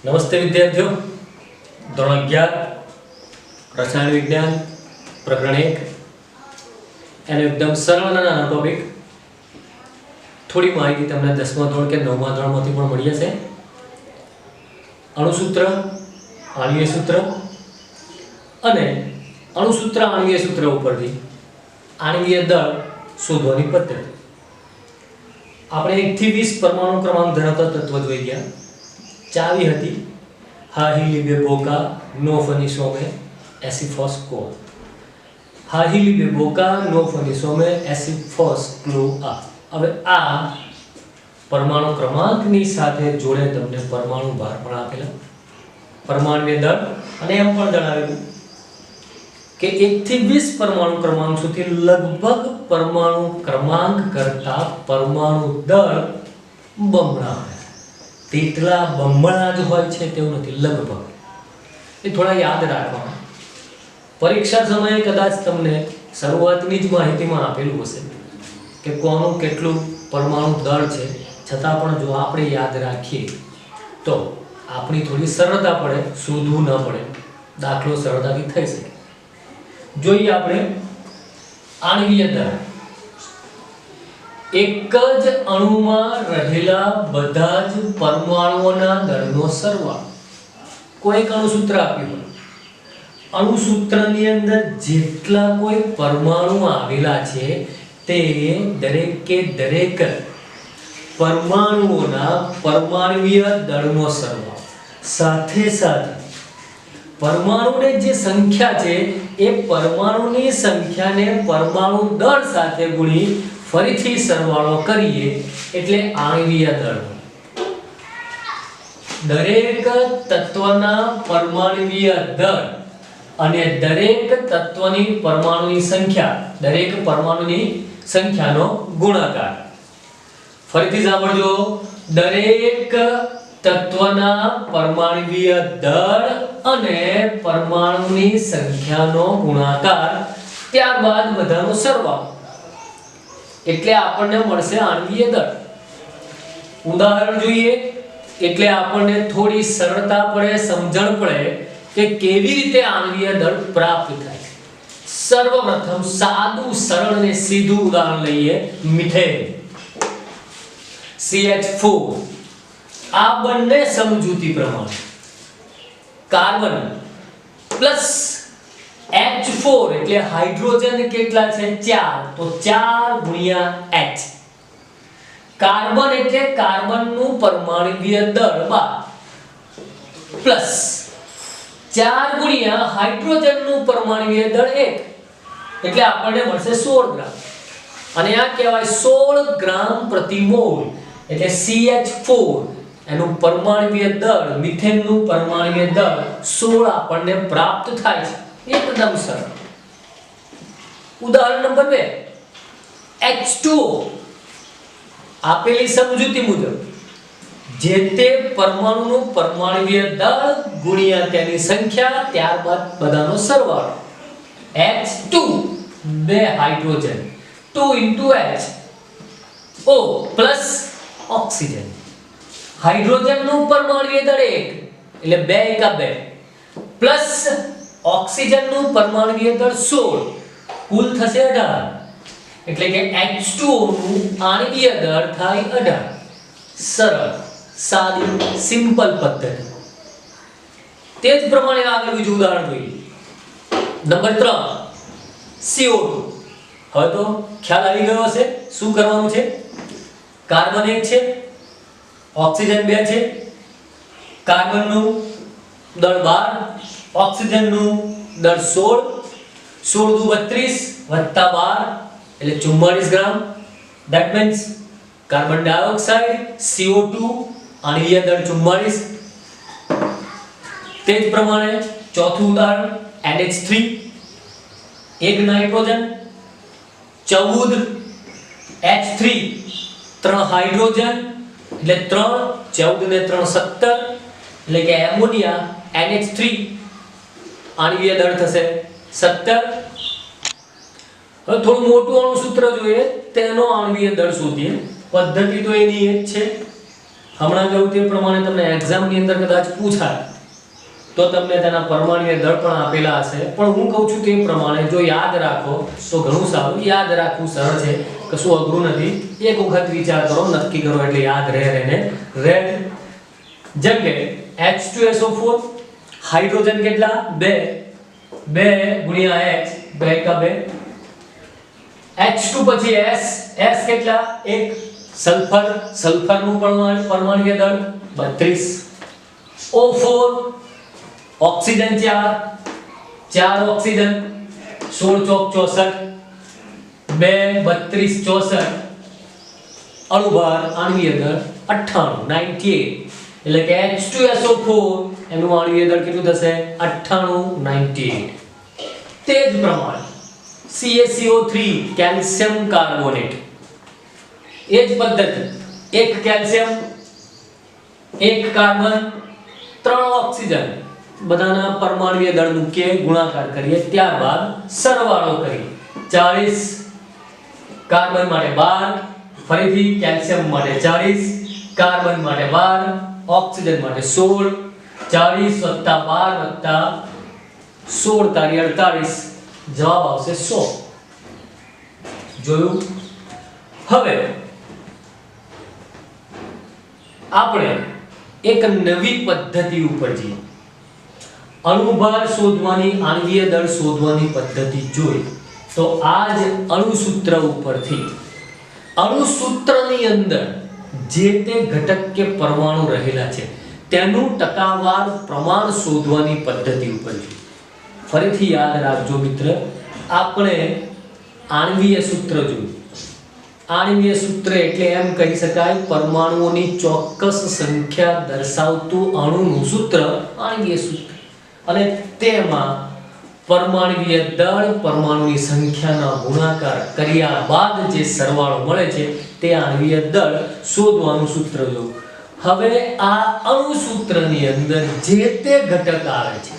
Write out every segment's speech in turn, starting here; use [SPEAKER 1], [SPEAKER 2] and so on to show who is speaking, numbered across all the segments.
[SPEAKER 1] નમસ્તે વિદ્યાર્થીઓ, ધોરણ 11 રસાયણ વિજ્ઞાન પ્રકરણ 1 એનો એકદમ સરળ અને નાનો ટોપિક. થોડી માહિતી તમને 10મા ધોરણ કે 9મા ધોરણમાંથી પણ મળી હશે. અણુસૂત્ર, આણ્વિય સૂત્ર અને અણુસૂત્ર આણ્વિય સૂત્ર ઉપરથી આણ્વિય દળ શોધવાની પદ્ધતિ. આપણે 1 થી 20 પરમાણુ ક્રમાંક ધરાવતા તત્વ જોઈ ગયા. ચાવી હતી હાહી લીબે બોકા નો ફનિસોમે એસિફોસ કો. હાહી લીબે બોકા નો ફનિસોમે એસિફોસ ક્લો આ. હવે આ પરમાણુ ક્રમાંકની સાથે જોડે તમને પરમાણુ ભાર પણ આપેલા, પરમાણુય દળ, અને એમ પણ જણાવેલું કે 1 થી 20 પરમાણુ ક્રમાંક સુધી લગભગ પરમાણુ ક્રમાંક કરતા પરમાણુ દળ બમણા હોય. તેટલા બમણા જ હોય છે તેવું નથી, લગભગ. એ થોડા યાદ રાખવા. પરીક્ષા સમયે કદાચ તમને શરૂઆતની જ માહિતીમાં આપેલું હશે કે કોનું કેટલું પરમાણુ દળ છે, છતાં પણ જો આપણે યાદ રાખીએ તો આપણી થોડી સરળતા પડે, શોધવું ન પડે, દાખલો સરળતાથી થઈ શકે. જોઈએ આપણે આણ્વિય દળ. એક જ અણુમાં રહેલા બધા જ પરમાણુઓના દળનો સરવાળો. કોઈ એક અણુસૂત્ર આપ્યું હોય, અણુસૂત્રની અંદર જેટલા કોઈ પરમાણુ આવેલા છે તે દરેકે દરેક પરમાણુઓના પરમાણુય દળનો સરવાળો. સાથે સાથે પરમાણુની જે સંખ્યા છે એ પરમાણુની સંખ્યાને પરમાણુ દળ સાથે ગુણી ફરીથી સરવાળો કરીએ એટલે આણ્વિય દળ. દરેક તત્વના પરમાણુય દળ અને દરેક તત્વની પરમાણુની સંખ્યા, દરેક પરમાણુની સંખ્યાનો ગુણાકાર. ફરીથી સાંભળજો, દરેક તત્વના પરમાણુય દળ અને પરમાણુની સંખ્યાનો ગુણાકાર, ત્યારબાદ બધાનો સરવાળો, એટલે આપણને મળશે આણ્વિય દળ. ઉદાહરણ જોઈએ એટલે આપણને થોડી સરળતા પડે, સમજણ પડે કે કેવી રીતે આણ્વિય દળ પ્રાપ્ત થાય. સર્વપ્રથમ સાદું સરળ અને સીધું ઉદાહરણ લઈએ. Methane CH4. આ બંને સમજૂતી પ્રમાણે કાર્બન પ્લસ H4 એટલે હાઇડ્રોજન કેટલા છે? 4. તો 4 ગુણ્યા H. કાર્બન એટલે કાર્બનનું પરમાણુય દળ 12 પ્લસ 4 ગુણ્યા હાઇડ્રોજનનું પરમાણુય દળ 1 એટલે આપણને મળશે 16 ગ્રામ. અને આ કહેવાય 16 ગ્રામ પ્રતિ મોલ. એટલે CH4 એનું પરમાણુય દળ, મિથેનનું પરમાણુય દળ 16 આપણને પ્રાપ્ત થાય છે. એકદમ સરળ. ઉદાહરણ નંબર 2 H2O. આપેલી સમજૂતી મુજબ જે તે પરમાણુનું પરમાણુય દળ ગુણ્યા તેની સંખ્યા, ત્યારબાદ બધાનો સરવાળો. H2 બે hydrogen, 2 H O plus oxygen. હાઇડ્રોજનનું પરમાણુય દળ 1 એટલે 2 × 2 પ્લસ ઓક્સિજનનું પરમાણુય દળ 16, કુલ થશે 18. એટલે કે H2O નું આણ્વિય દળ થાય 18. સરળ, સાદી, સિમ્પલ પદ્ધતિ. તે જ પ્રમાણે આગળ બીજું ઉદાહરણ જોઈએ. Number 3 CO2. હવે તો ખ્યાલ આવી ગયો હશે શું કરવાનું છે. કાર્બન 1 છે, ઓક્સિજન 2 છે. કાર્બનનું દળ 12, ઓક્સિજનનું દળ 16, 16 × 32 + 12 એટલે 44 ગ્રામ. That means carbon dioxide CO2 આણ્વિય દળ 44. તે જ પ્રમાણે ચોથું ઉદાહરણ NH3. 1 નાઇટ્રોજન, 14 H3, 3 હાઇડ્રોજન એટલે 3, 14 ને 3 17 એટલે કે એમોનિયા NH3 આણ્વિય દળ થશે 17. હવે થોડું મોટું અણુસૂત્ર જોઈએ, તેનો આણ્વિય દળ શોધીએ. પદ્ધતિ તો એની એ જ છે. હમણાં કહ્યું તે પ્રમાણે તમને એક્ઝામની અંદર કદાચ પૂછાય તો તમને તેના પરમાણ્વીય દળ પણ આપેલા હશે, પણ હું કહું છું તે પ્રમાણે જો યાદ રાખો તો ઘણું સારું. યાદ રાખવું સરળ છે, કશું અઘરું નથી. એક વખત વિચાર કરો, નક્કી કરો એટલે યાદ રહે. જેમ કે H2SO4 હાઇડ્રોજન કેટલા 2 ગુણ્યા H 2 કા 2. H2 પછી S કેટલા 1 સલ્ફરનું પરમાણ્વીય દળ 32. O4 ઓક્સિજન 4 ઓક્સિજન 16 ચોક 64 2 32 64 અણુભાર આણ્વીય દળ 98 એટલે કે H2SO4 એનું આણ્વીય દળ કેટલું થશે 98. તે જ પ્રમાણે CaCO3 કેલ્શિયમ કાર્બોનેટ એ જ પદ્ધતિ, એક કેલ્શિયમ એક કાર્બન 3 ઓક્સિજન બધાના પરમાણ્વીય દળ મૂકીએ, ગુણાકાર કરીએ, ત્યારબાદ સરવાળો કરીએ. 40 કાર્બન માટે 12, ફરીથી કેલ્શિયમ માટે 40, કાર્બન માટે 12, ઓક્સિજન માટે 16, 40 + 12 + 16 * 48, જવાબ આવશે 100. જોયું? હવે આપણે એક નવી પદ્ધતિ ઉપર જઈએ. અણુભાર શોધવાની, આણ્વીય દળ શોધવાની પદ્ધતિ જોઈ તો આ જ અણુસૂત્ર ઉપરથી અણુસૂત્રની અંદર જે તે ઘટક કે પરમાણુ રહેલા છે તેનું ટકાવાર પ્રમાણ શોધવાની પદ્ધતિ ઉપર જોઈએ. ફરીથી યાદ રાખજો મિત્ર, આપણે આણ્વીય સૂત્ર જોયું. આણ્વીય સૂત્ર એટલે એમ કહી શકાય પરમાણુઓની ચોક્કસ સંખ્યા દર્શાવતું અણુનું સૂત્ર આણ્વીય સૂત્ર. અને તેમાં પરમાણ્વીય દળ પરમાણુની સંખ્યાના ગુણાકાર કર્યા બાદ જે સરવાળો મળે છે તે આણ્વીય દળ શોધવાનું સૂત્ર જોયું. હવે આ અણુસૂત્રની અંદર જે તે ઘટક આવે છે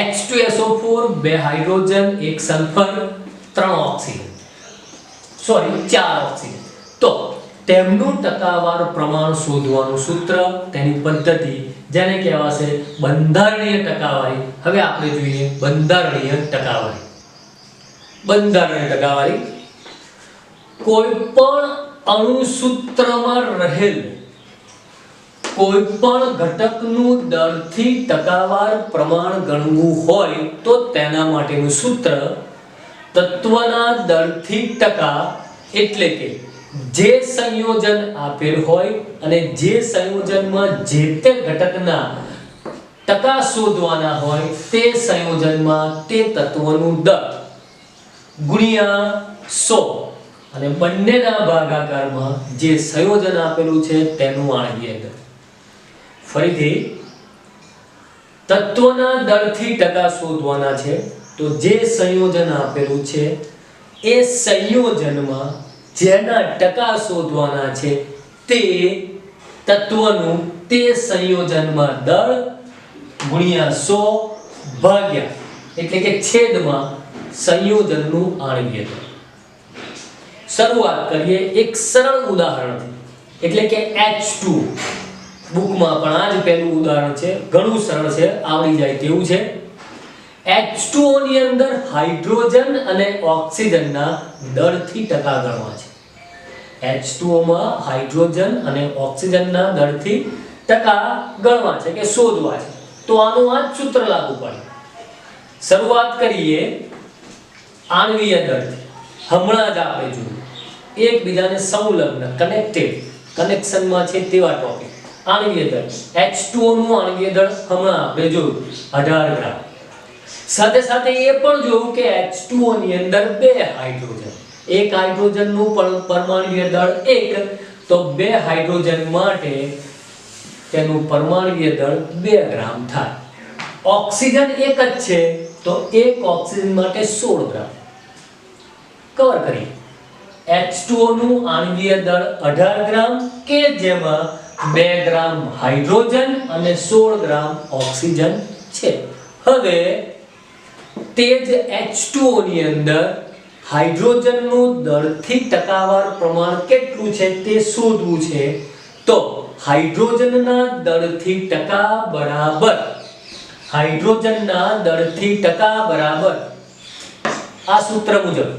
[SPEAKER 1] H2SO4 2 hydrogen 1 sulphur 3 oxygen 4 oxygen, તો તેમનું ટકાવાર પ્રમાણ શોધવાનું સૂત્ર, તેની પદ્ધતિ જેને કહેવાશે બંધારણીય ટકાવારી. હવે આપણે જોઈએ બંધારણીય ટકાવારી. બંધારણીય ટકાવારી કોઈ પણ અણુસૂત્રમાં રહેલ કોઈ પણ ઘટકનું દળથી ટકાવાર પ્રમાણ ગણવું હોય તો તેના માટેનું સૂત્ર તત્વના દળથી ટકા, એટલે કે જે સંયોજન આપેલ હોય અને જે સંયોજનમાં જે તે ઘટકના ટકા શોધવાના હોય તે સંયોજનમાં તે તત્વનું દળ ગુણ્યા 100 અને બંનેના ભાગાકારમાં જે સંયોજન આપેલું છે તેનું આણ્વીય દળ. ફરીથી તત્વના દળથી ટકા શોધવાના છે તો જે સંયોજન આપેલું છે એ સંયોજનમાં જેના ટકા શોધવાના છે તે તત્વનું તે સંયોજનમાં દળ ગુણ્યા 100 ભાગ્યા, એટલે કે છેદમાં સંયોજનનું આણ્વીય દળ. શરૂઆત કરીએ એક સરળ ઉદાહરણથી, એટલે કે H2. બુકમાં પણ આ જ પહેલું ઉદાહરણ છે, ઘણું સરળ છે, આવડી જાય તેવું છે. H2O ની અંદર હાઇડ્રોજન અને ઓક્સિજનના દળથી ટકા ગણવા છે. H2O માં હાઇડ્રોજન અને ઓક્સિજનના દળથી ટકા ગણવા છે કે શોધવા છે. તો આનું આ જ સૂત્ર લાગુ પડે. શરૂઆત કરીએ આણ્વીય દળથી. હમણાં જ આપણે જોયું એકબીજાને સંલગ્ન કનેક્શનમાં છે તેવા ટોપિક. આણ્વીય દળ H2O નું આણ્વીય દળ હમણાં આપણે જોયું 18 ગ્રામ. સાથે સાથે એ પણ જોયું કે H2O ની અંદર 2 હાઇડ્રોજન, એક હાઇડ્રોજનનું પરમાણ્વીય દળ 1, તો 2 હાઇડ્રોજન માટે તેનું પરમાણ્વીય દળ 2 ગ્રામ થાય. ઓક્સિજન એક જ છે તો એક ઓક્સિજન માટે 16 ગ્રામ. કવર કરીએ. H2O નું આણ્વીય દળ 18 ગ્રામ કે જેમાં 2 ગ્રામ હાઇડ્રોજન અને 16 ગ્રામ ઓક્સિજન છે. હવે તે જ H2O ની અંદર હાઇડ્રોજનનું દળથી ટકાવાર પ્રમાણ કેટલું છે તે શોધવું છે. તો હાઇડ્રોજનના દળથી ટકા બરાબર હાઇડ્રોજનના દળથી ટકા બરાબર આ સૂત્ર મુજબ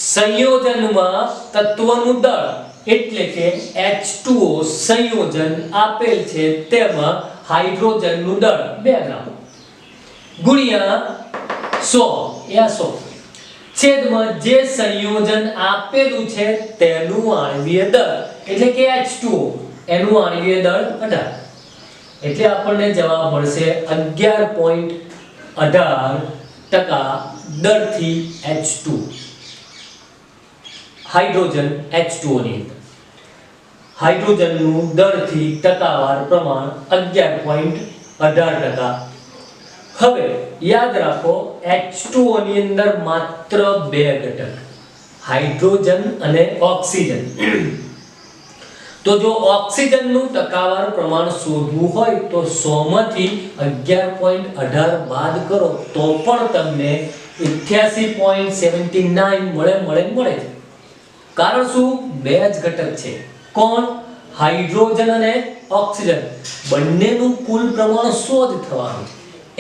[SPEAKER 1] સંયોજનમાં તત્વનું દળ એટલે કે H2O સંયોજન આપેલ છે તેમાં હાઇડ્રોજનનું દળ 2 ગ્રામ ગુણ્યા 100 એ 100 છેદમાં જે સંયોજન આપેલું છે તેનું આણ્વીય દળ એટલે કે H2O એનું આણ્વીય દળ 18 એટલે આપણને જવાબ મળશે 11.18% દળથી H2 હાઇડ્રોજન H2O ની અંદર હાઇડ્રોજનનું દળથી ટકાવાર પ્રમાણ 11.18%. હવે યાદ રાખો H2O ની અંદર માત્ર 2 ઘટક હાઇડ્રોજન અને ઓક્સિજન. તો જો ઓક્સિજનનું ટકાવાર પ્રમાણ શોધવું હોય તો 100 માંથી 11.18 બાદ કરો તો પણ તમને 88.79 મળે છે. કારણ શું? 2 જ ઘટક છે. કોણ? હાઇડ્રોજન અને ઓક્સિજન. બંનેનું કુલ પ્રમાણ 100 જ થવાનું.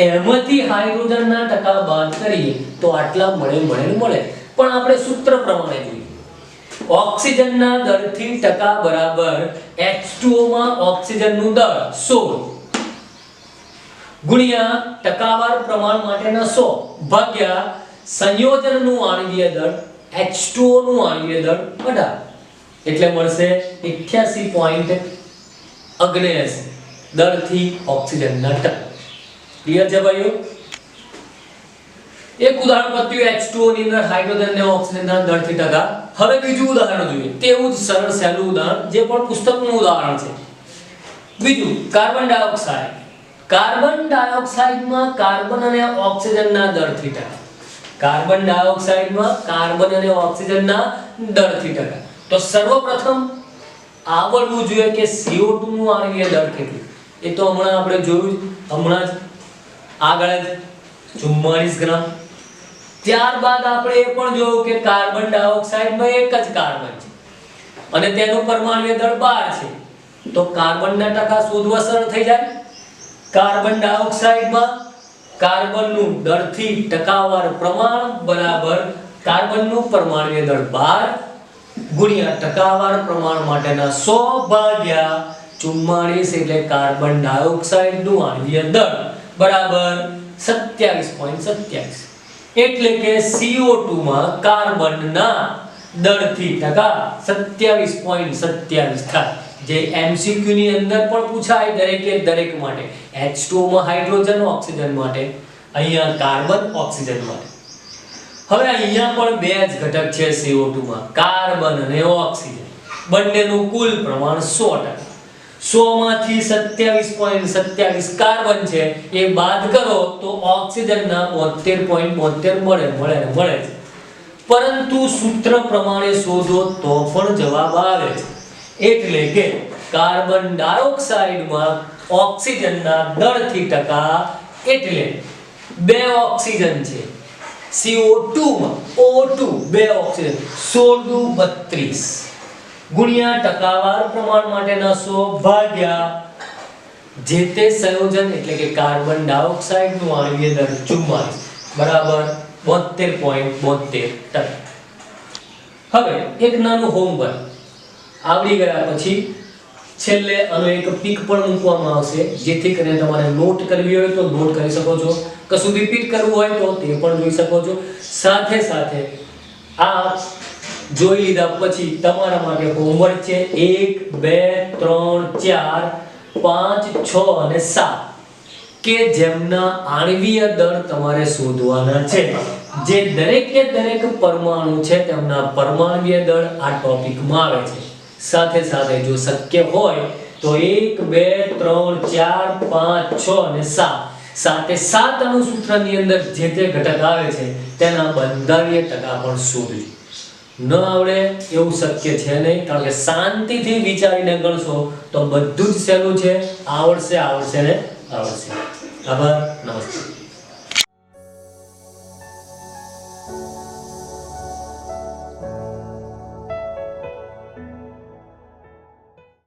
[SPEAKER 1] એમાંથી હાઇડ્રોજનના ટકા બાદ કરીએ તો આટલા મળે. પણ આપણે સૂત્ર પ્રમાણે જોઈએ. ઓક્સિજનના દળથી ટકા બરાબર H2O માં ઓક્સિજનનું દળ 16 ગુણ્યા ટકાવાર પ્રમાણ માટેના 100 ભાગ્યા સંયોજનનું આણ્વીય દળ H2O નું આણ્વીય દળ 18 એટલે મળશે 88.79 દળથી ઓક્સિજનના ટકા. ક્લિયર છે ભાઈઓ? એક ઉદાહરણ પત્યું H2O ની અંદર હાઇડ્રોજન અને ઓક્સિજનના દળથી ટકા. હવે બીજું ઉદાહરણ જોઈએ. તેવું જ સરળ સહેલું ઉદાહરણ જે પણ પુસ્તકનું ઉદાહરણ છે. બીજું કાર્બન ડાયોક્સાઇડ. કાર્બન ડાયોક્સાઇડમાં કાર્બન અને ઓક્સિજનના દળથી ટકા. કાર્બન ડાયોક્સાઇડમાં કાર્બન અને ઓક્સિજનના દળથી ટકા. તો સર્વપ્રથમ આવડવું જોઈએ કે CO2 નું આણ્વીય દળ કેટલું. એ તો હમણાં આપણે જોયું હમણાં જ આગળ જ 44 ગ્રામ. ત્યારબાદ આપણે એ પણ જોયું કે કાર્બન ડાયોક્સાઇડમાં એક જ કાર્બન છે અને તેનું પરમાણ્વીય દળ 12 છે. તો કાર્બનના ટકા શોધવા સરળ થઈ જાય. કાર્બન ડાયોક્સાઇડમાં કાર્બનનું દળથી ટકાવાર પ્રમાણ બરાબર કાર્બનનું પરમાણ્વીય દળ 12 ગુણ્યા ટકાવાર પ્રમાણ માટેના 100 ભાગ્યા 44 એટલે કાર્બન ડાયોક્સાઇડનું આણ્વીય દળ બરાબર 27.27 એટલે કે CO2 માં કાર્બનના દળથી ટકા 27.27 થાય. જે MCQ ની અંદર પણ પૂછાય દરેક માટે. H2O માં હાઇડ્રોજન ઓક્સિજન માટે, અહીંયા કાર્બન ઓક્સિજન માટે. હવે અહીંયા પણ 2 જ ઘટક છે CO2 માં કાર્બન અને ઓક્સિજન. બંનેનું કુલ પ્રમાણ 100%. 100 માંથી 27.27 કાર્બન છે એ બાદ કરો તો ઓક્સિજનના 72.72 મળે છે. પરંતુ સૂત્ર પ્રમાણે શોધો તો પણ જવાબ આવે છે. એટલે કે કાર્બન ડાયોક્સાઇડમાં ઓક્સિજનના દળથી ટકા એટલે 2 ઓક્સિજન છે. CO2 માં O2 2 ઓક્સિજન 16 32 ગુણ્યા ટકાવાર પ્રમાણ માટેના 100 ભાગ્યા જે તે સંયોજન એટલે કે કાર્બન ડાયોક્સાઇડનું આણ્વીય દળ 44 બરાબર 72.72%. હવે એક નાનું હોમવર્ક આવડી ગયા પછી છેલ્લે આનો એક પીક પણ મૂકવામાં આવશે જેથી કરીને તમારે નોટ કરવી હોય તો નોટ કરી શકો છો. કશું રિપીટ કરવું હોય તો તે પણ જોઈ શકો છો. સાથે સાથે આ જોઈ લીધા પછી તમારા માટે હોમવર્ક છે 1 2 3 4 5 6 અને 7 કે જેમના આણ્વીય દળ તમારે શોધવાના છે. જે દરેક પરમાણુ છે તેમના પરમાણ્વીય દળ આ ટોપિકમાં આવે છે. સાથે સાથે જો શક્ય હોય તો 1 2 3 4 5 6 અને 7 સાથે 7 અણુસૂત્રની અંદર જે તે ઘટક આવે છે તેના બંધારણીય ટકા પણ શોધજો. ન આવડે એવું શક્ય છે નહીં, કારણ કે શાંતિથી વિચારીને ગણશો તો બધું જ સહેલું છે. આવડશે ને આવડશે. આભાર. નમસ્તે.